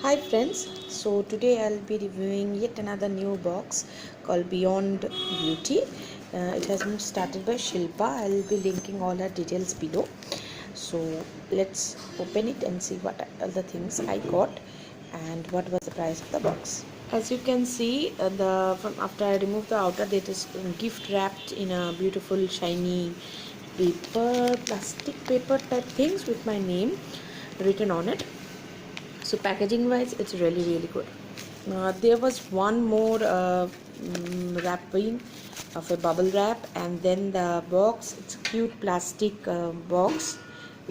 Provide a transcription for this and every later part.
Hi friends, so today I'll be reviewing yet another new box called Beyond Beauty. It has been started by Shilpa. I'll be linking all her details below. So let's open it and see what are the things I got and what was the price of the box. As you can see, the from after I remove the outer, that is gift wrapped in a beautiful shiny paper, plastic paper type things with my name written on it. So packaging wise, it's really good. There was one more wrapping of a bubble wrap, and then the box, it's a cute plastic box.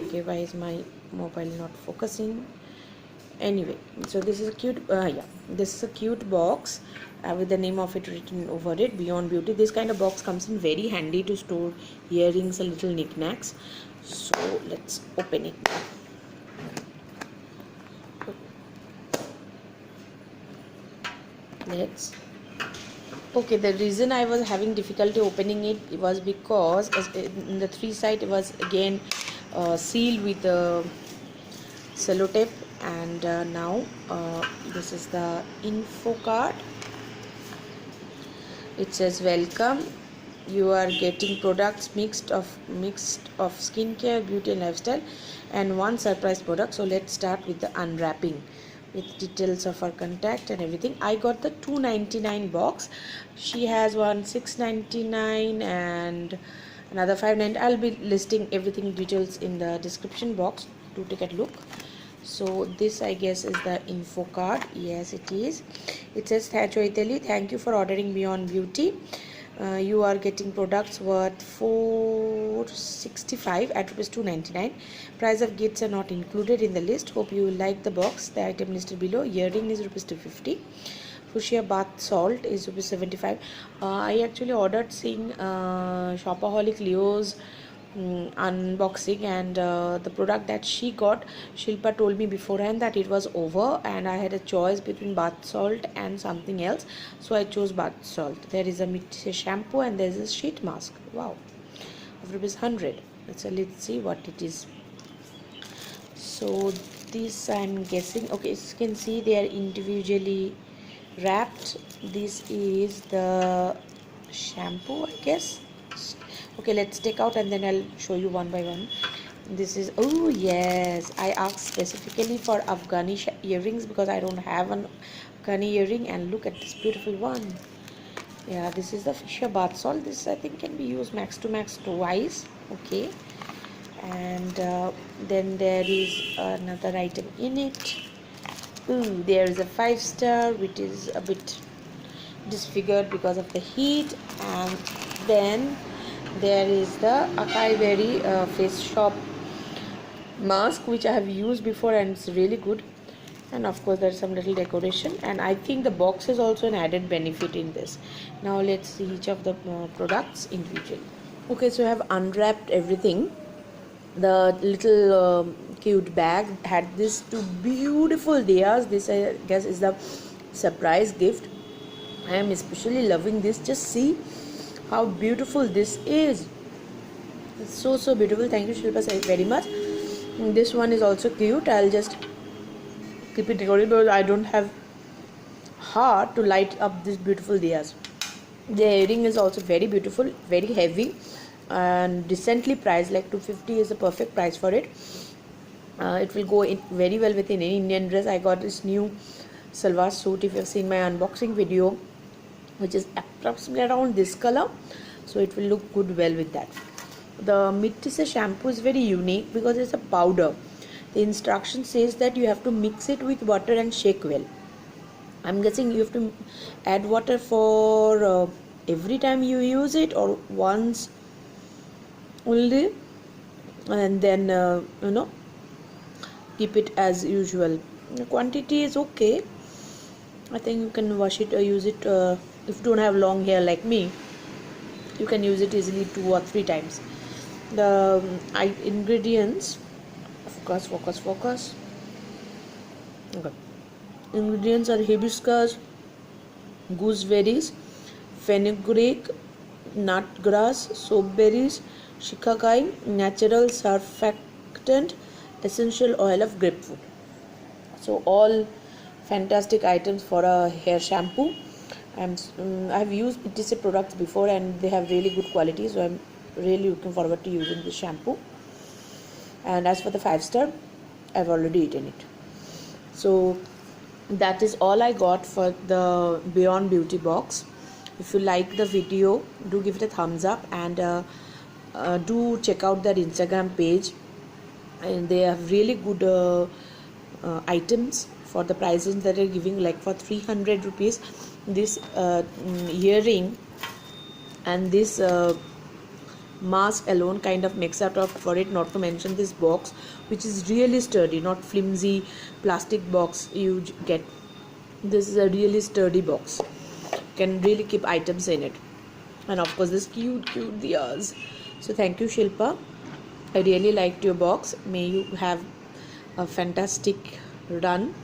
Okay, why is my mobile not focusing? Anyway, so this is a cute this is a cute box with the name of it written over it, Beyond Beauty. This kind of box comes in very handy to store earrings and little knickknacks. So let's open it now. Let's Okay, the reason I was having difficulty opening it was because in the three side it was again sealed with sellotape, and now this is the info card. It says welcome. You are getting products mixed of skincare, beauty and lifestyle, and one surprise product. So let's start with the unwrapping with details of her contact and everything. I got the 299 box. She has one 699 and another 590. I'll be listing everything details in the description box to take a look. So this, I guess, is the info card. Yes, it is. It says, thank you for ordering Beyond Beauty. You are getting products worth 465 at rupees 299. Price of gifts are not included in the list. Hope you will like the box. The item listed below. Earring is rupees 250. Fuchsia bath salt is rupees 75. I actually ordered seeing Shopaholic Leo's unboxing, and the product that she got, Shilpa told me beforehand that it was over and I had a choice between bath salt and something else, so I chose bath salt. There is a shampoo and there is a sheet mask. Wow, of rupees 100. So let's see what it is. So this, I'm guessing, okay, as you can see, they are individually wrapped. This is the shampoo, I guess. Okay, let's take out and then I'll show you one by one. This is, oh yes, I asked specifically for Afghani earrings because I don't have an Afghani earring, and look at this beautiful one. Yeah, this is the Fuchsia bath salt. This, I think, can be used max to max twice. Okay, and then there is another item in it. Ooh, there is a 5-star which is a bit disfigured because of the heat, and then there is the Acai Berry face shop mask, which I have used before and it's really good. And of course there's some little decoration, and I think the box is also an added benefit in this. Now let's see each of the products individually. Okay, so I have unwrapped everything. The little cute bag had these two beautiful diyas. This, I guess, is the surprise gift. I am especially loving this. Just see how beautiful this is. It's so beautiful. Thank you, Shilpa, very much. This one is also cute. I'll just keep it recording because I don't have heart to light up these beautiful diyas. The earring is also very beautiful, very heavy, and decently priced. Like 250 is a perfect price for it. It will go in very well with any Indian dress. I got this new salwar suit, if you have seen my unboxing video, which is approximately around this color, so it will look good well with that. The Mittise shampoo is very unique because it's a powder. The instruction says that you have to mix it with water and shake well. I'm guessing you have to add water for every time you use it, or once only, and then keep it as usual. The quantity is okay. I think you can wash it or use it if you don't have long hair like me. You can use it easily 2 or 3 times. The ingredients, focus. Okay. Ingredients are hibiscus, gooseberries, fenugreek, nutgrass, soapberries, shikakai, natural surfactant, essential oil of grapefruit. So all fantastic items for a hair shampoo. I've used BTC products before and they have really good quality, so I'm really looking forward to using this shampoo. And as for the 5-star, I've already eaten it. So that is all I got for the Beyond Beauty box. If you like the video, do give it a thumbs up, and do check out their Instagram page, and they have really good items for the prices that they're giving. Like for 300 rupees, this earring and this mask alone kind of makes up for it, not to mention this box, which is really sturdy, not flimsy plastic box you get. This is a really sturdy box, can really keep items in it, and of course this cute diyas. So thank you, Shilpa. I really liked your box. May you have a fantastic run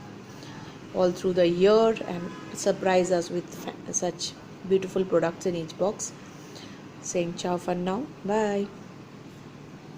all through the year and surprise us with such beautiful products in each box. Saying ciao for now. Bye.